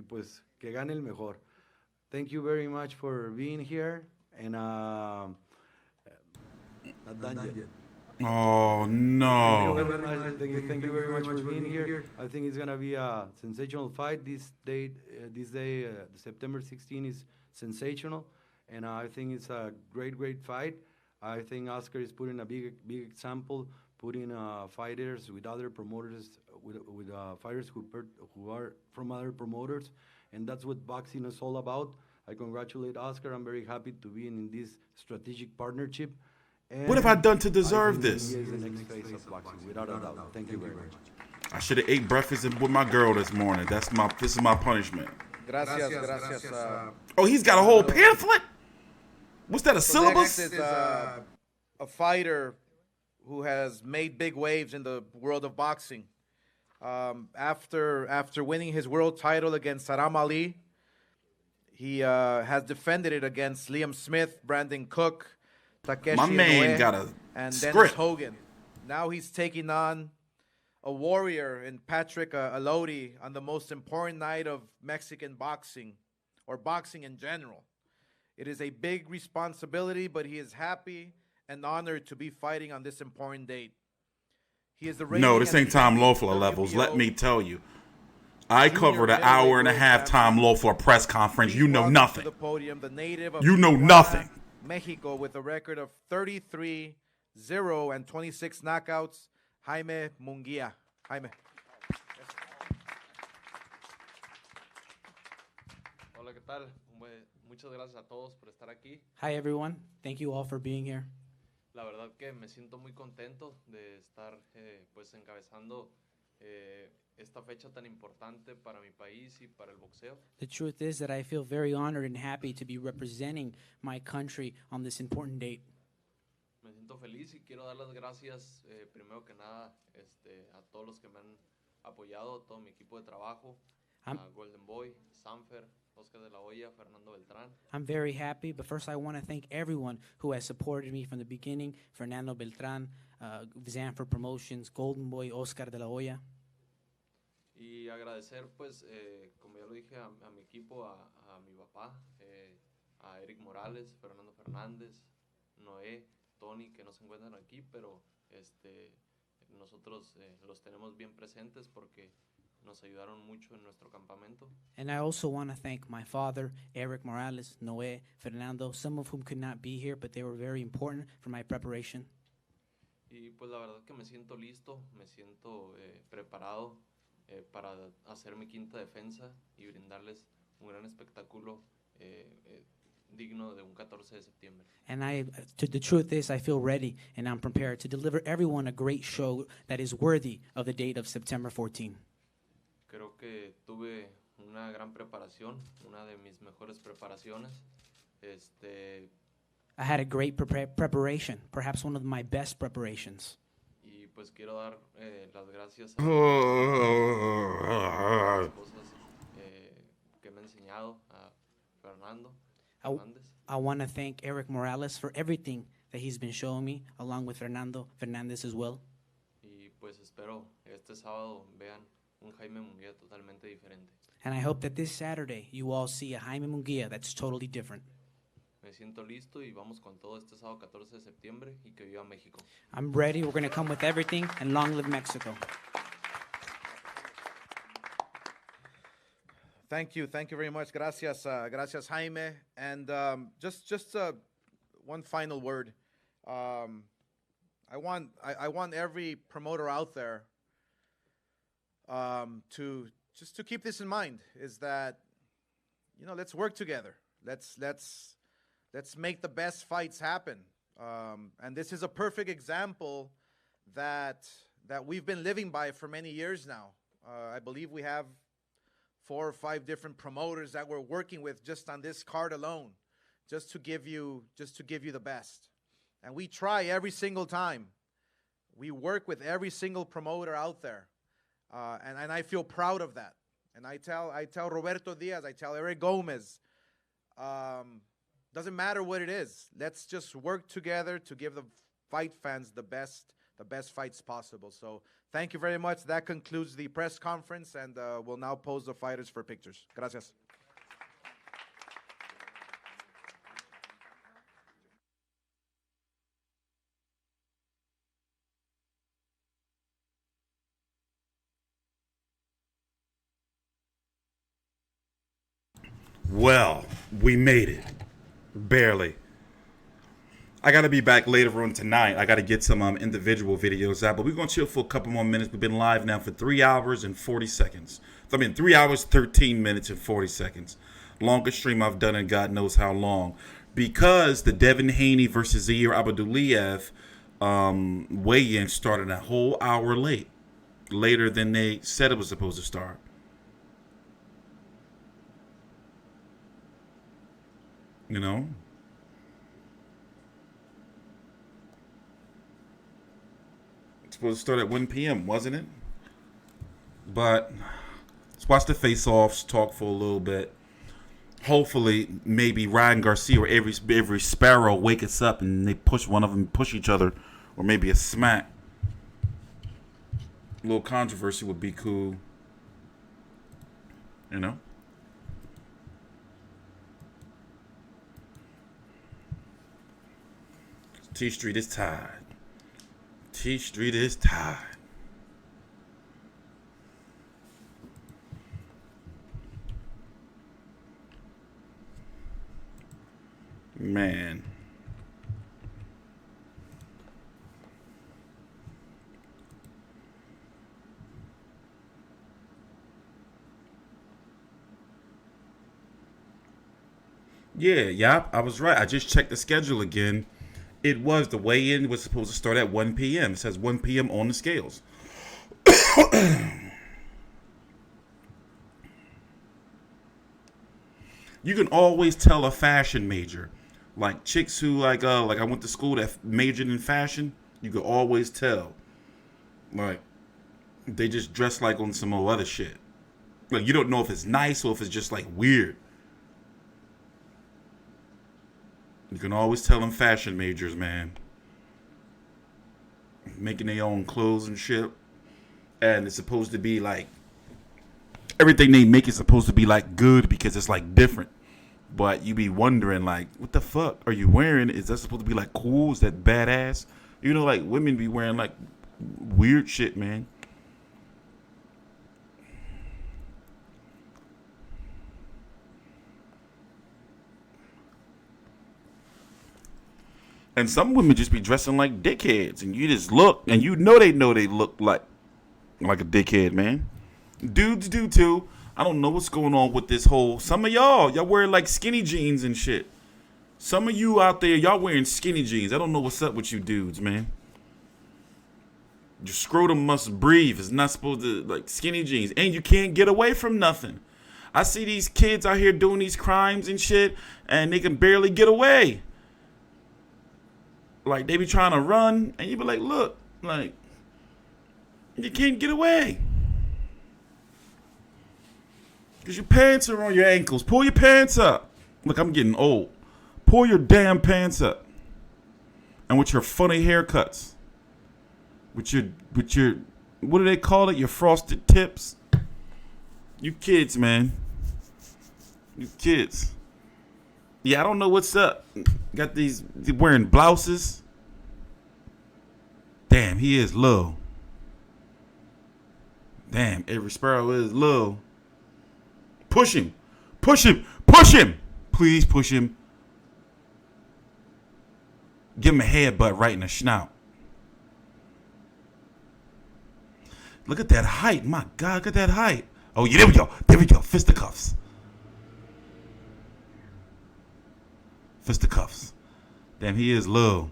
pues que gane el mejor. Thank you very much for being here and not done yet. Oh no. Thank you very much for being here. I think it's gonna be a sensational fight. This day, September 16 is sensational, and I think it's a great fight. I think Oscar is putting a big example, putting fighters with other promoters, with fighters who are from other promoters, and that's what boxing is all about. I congratulate Oscar. I'm very happy to be in this strategic partnership. And What have I done to deserve this? He is the next face of boxing, without a doubt. Thank you very much. I should have ate breakfast with my girl this morning. This is my punishment. Gracias. Oh, he's got a whole pamphlet? What's that, a syllabus? Next is a fighter who has made big waves in the world of boxing. After winning his world title against Saram Ali, he has defended it against Liam Smith, Brandon Cook, Takeshi My man Inoue, got a and script. Dennis Hogan. Now he's taking on a warrior in Patrick Allotey on the most important night of Mexican boxing, or boxing in general. It is a big responsibility, but he is happy and honored to be fighting on this important date. He is the No, this ain't Tom Loeffler levels, let me tell you. I covered an hour and a half Tom Loeffler press conference. You know nothing. You know nothing. Mexico with a record of 33-0 and 26 knockouts, Jaime Munguia. Jaime. Hola, ¿qué tal? Muchas gracias a todos por estar aquí. Hi, everyone. Thank you all for being here. La verdad que me siento muy contento de estar pues encabezando esta fecha tan importante para mi país y para el boxeo. The truth is that I feel very honored and happy to be representing my country on this important date. Me siento siento feliz y quiero dar las gracias primero que nada a todos los que me han apoyado, todo mi equipo de trabajo, a Golden Boy, Sanfer, Oscar de la Hoya, Fernando Beltrán. I'm very happy, but first I want to thank everyone who has supported me from the beginning. Fernando Beltrán, Zanfer Promotions, Golden Boy, Oscar de la Hoya. Y agradecer, pues, como ya lo dije, a mi equipo, a mi papá, a Eric Morales, Fernando Fernández, Noé, Tony, que no se encuentran aquí, pero nosotros los tenemos bien presentes porque nos ayudaron mucho en nuestro campamento. And I also want to thank my father, Eric Morales, Noé, Fernando, some of whom could not be here, but they were very important for my preparation. Y pues la verdad que me siento listo, me siento preparado para hacer mi quinta defensa y brindarles un gran espectáculo digno de un 14 de septiembre. And the truth is, I feel ready and I'm prepared to deliver everyone a great show that is worthy of the date of September 14. Creo que tuve una gran preparación, una de mis mejores preparaciones. I had a great repreparation, perhaps one of my best preparations. Y pues quiero dar las gracias a las cosas que me ha enseñado a Fernando Fernández. I want to thank Eric Morales for everything that he's been showing me, along with Fernando Fernández as well. Y pues espero este sábado vean un Jaime Munguia totalmente diferente. And I hope that this Saturday you all see a Jaime Munguia that's totally different. Me siento listo y vamos con todo este sábado 14 de septiembre y que viva México. I'm ready. We're going to come with everything, and long live Mexico. Thank you very much. Gracias, gracias Jaime. And just one final word. I want every promoter out there to keep this in mind. Is that let's work together. Let's make the best fights happen. And this is a perfect example that we've been living by for many years now. I believe we have 4 or 5 different promoters that we're working with just on this card alone, just to give you the best. And we try every single time. We work with every single promoter out there, and I feel proud of that. And I tell Roberto Diaz, I tell Eric Gomez, doesn't matter what it is. Let's just work together to give the fight fans the best fights possible. So thank you very much. That concludes the press conference, and we'll now pose the fighters for pictures. Gracias. Well, we made it. Barely. I got to be back later on tonight. I got to get some individual videos out, but we're going to chill for a couple more minutes. We've been live now for 3 hours and 40 seconds. 3 hours, 13 minutes and 40 seconds. Longest stream I've done in God knows how long. Because the Devin Haney versus Zaire Abdullaev weigh-in started a whole hour late. Later than they said it was supposed to start. You know? It's supposed to start at 1 p.m., wasn't it? But let's watch the face-offs, talk for a little bit. Hopefully, maybe Ryan Garcia or Avery Sparrow wake us up and they push one of them, push each other, or maybe a smack. A little controversy would be cool. You know? TstreeT is tired. TstreeT is tired. Man. Yeah, I was right. I just checked the schedule again. It was, the weigh-in was supposed to start at 1 p.m. It says 1 p.m. on the scales. You can always tell a fashion major Like chicks who like I went to school that majored in fashion, you could always tell. Like they just dress like on some old other shit. Like you don't know if it's nice or if it's just like weird. You can always tell them fashion majors, man. Making their own clothes and shit. And it's supposed to be like, everything they make is supposed to be like good because it's like different. But you be wondering like, what the fuck are you wearing? Is that supposed to be like cool? Is that badass? You know, like women be wearing like weird shit, man. And some women just be dressing like dickheads, and you just look, and you know they look like a dickhead, man. Dudes do too. I don't know what's going on with this whole. Some of y'all wear like skinny jeans and shit. Some of you out there, y'all wearing skinny jeans. I don't know what's up with you dudes, man. Your scrotum must breathe. It's not supposed to like skinny jeans, and you can't get away from nothing. I see these kids out here doing these crimes and shit, and they can barely get away. Like, they be trying to run, and you be like, look, like, you can't get away. Because your pants are on your ankles. Pull your pants up. Look, I'm getting old. Pull your damn pants up. And with your funny haircuts. With your, what do they call it? Your frosted tips. You kids, man. You kids. Yeah, I don't know what's up. Got these wearing blouses. Damn, he is low. Damn, Avery Sparrow is low. Push him. Push him. Push him. Please push him. Give him a headbutt right in the snout. Look at that height. My God, look at that height. Oh, yeah, there we go. There we go. Fisticuffs. Fisticuffs. Damn, he is low.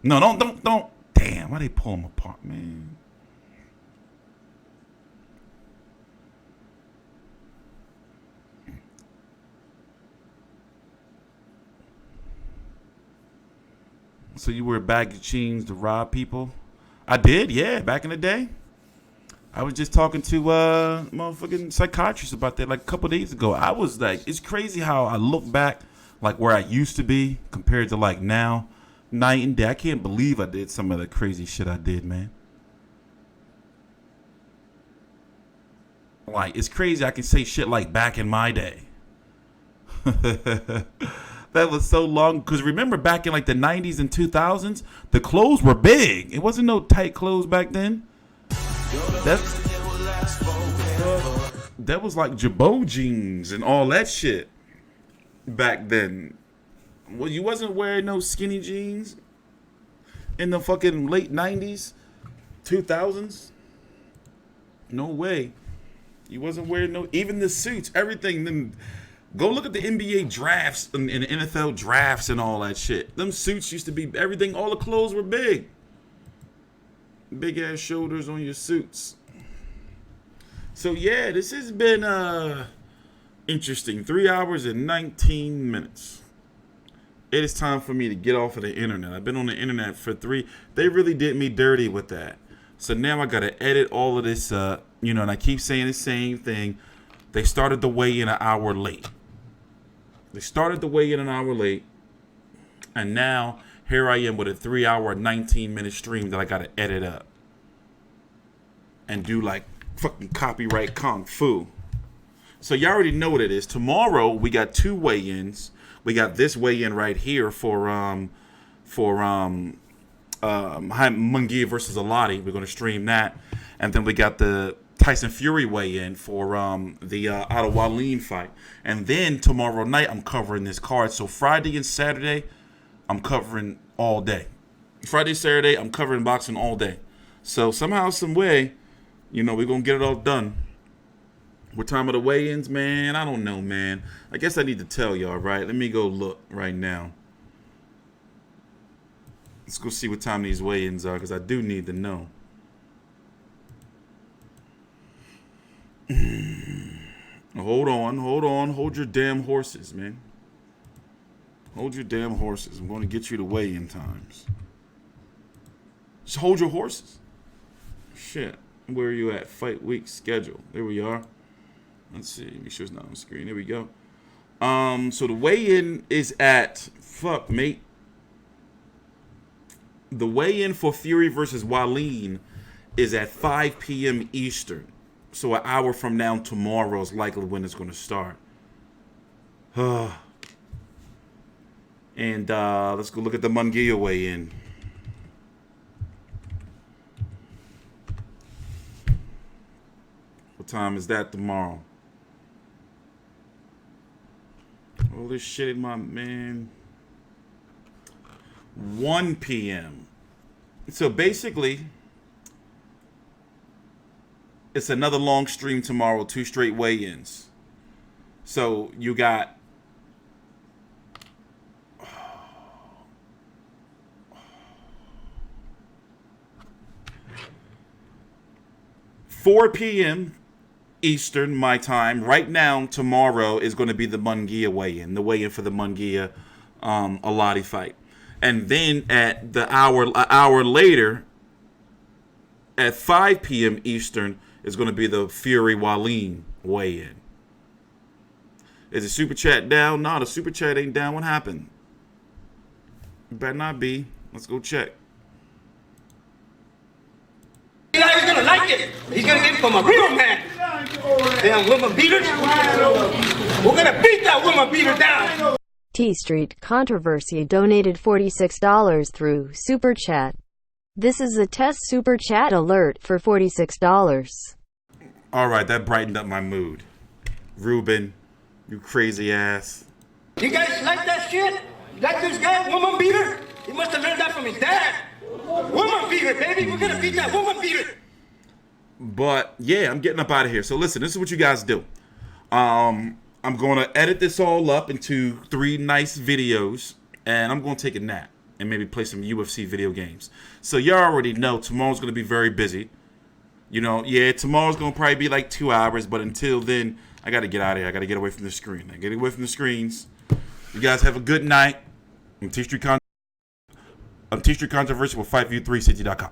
No, don't. Damn, why they pull him apart, man? So you wear baggy jeans to rob people? I did, yeah, back in the day. I was just talking to motherfucking psychiatrist about that like a couple days ago. I was like, it's crazy how I look back like where I used to be compared to like now, night and day. I can't believe I did some of the crazy shit I did, man. Like, it's crazy I can say shit like back in my day. That was so long. Because remember back in like the 90s and 2000s, the clothes were big. It wasn't no tight clothes back then. That was like Jabot jeans and all that shit back then. Well, you wasn't wearing no skinny jeans in the fucking late 90s, 2000s. No way. You wasn't wearing no, even the suits, everything. Them, go look at the NBA drafts and the NFL drafts and all that shit. Them suits used to be everything. All the clothes were big. Big ass shoulders on your suits. So yeah, this has been interesting. 3 hours and 19 minutes. It is time for me to get off of the internet. I've been on the internet for 3. They really did me dirty with that. So now I gotta edit all of this up, you know, and I keep saying the same thing. They started the weigh-in an hour late. And now here I am with a 3 hour, 19-minute stream that I gotta edit up. And do like fucking copyright kung fu. So you already know what it is. Tomorrow we got 2 weigh-ins. We got this weigh-in right here for Jaime Munguia versus Allotey. We're gonna stream that, and then we got the Tyson Fury weigh-in for the Ottawa Lean fight, and then tomorrow night I'm covering this card. So Friday and Saturday, I'm covering all day. Friday, Saturday, I'm covering boxing all day. So somehow, some way, you know, we're gonna get it all done. What time are the weigh-ins, man? I don't know, man. I guess I need to tell y'all, right? Let me go look right now. Let's go see what time these weigh-ins are, because I do need to know. Hold on. Hold your damn horses, man. Hold your damn horses. I'm going to get you to weigh-in times. Just hold your horses. Shit. Where are you at? Fight week schedule. There we are. Let's see. Make sure it's not on the screen. There we go. So the weigh-in is at... Fuck, mate. The weigh-in for Fury versus Wallin is at 5 p.m. Eastern. So an hour from now tomorrow is likely when it's going to start. And let's go look at the Munguia weigh-in. What time is that tomorrow? All this shit in my man. 1 p.m. So basically, it's another long stream tomorrow, 2 straight weigh-ins. So you got 4 p.m. Eastern, my time. Right now, tomorrow is going to be the Munguia weigh-in, the weigh-in for the Munguia Allotey fight. And then at the an hour later, at 5 p.m. Eastern, is going to be the Fury Wallin weigh-in. Is the super chat down? No, the super chat ain't down. What happened? It better not be. Let's go check. He's gonna like it. He's gonna get it from a real man. Damn woman beaters. We're gonna beat that woman beater down. TstreeT Controversy donated $46 through Super Chat. This is a test Super Chat alert for $46. All right, that brightened up my mood. Ruben, you crazy ass. You guys like that shit? Like this guy, woman beater? He must have learned that from his dad. Woman beater, baby. We're gonna beat that woman beater. But yeah, I'm getting up out of here. So listen, this is what you guys do. I'm going to edit this all up into 3 nice videos, and I'm going to take a nap and maybe play some UFC video games. So you already know tomorrow's going to be very busy. You know, yeah, tomorrow's going to probably be like 2 hours, but until then, I got to get out of here. I got to get away from the screen. I get away from the screens. You guys have a good night. I'm TstreeT Controversy with FightView360.com.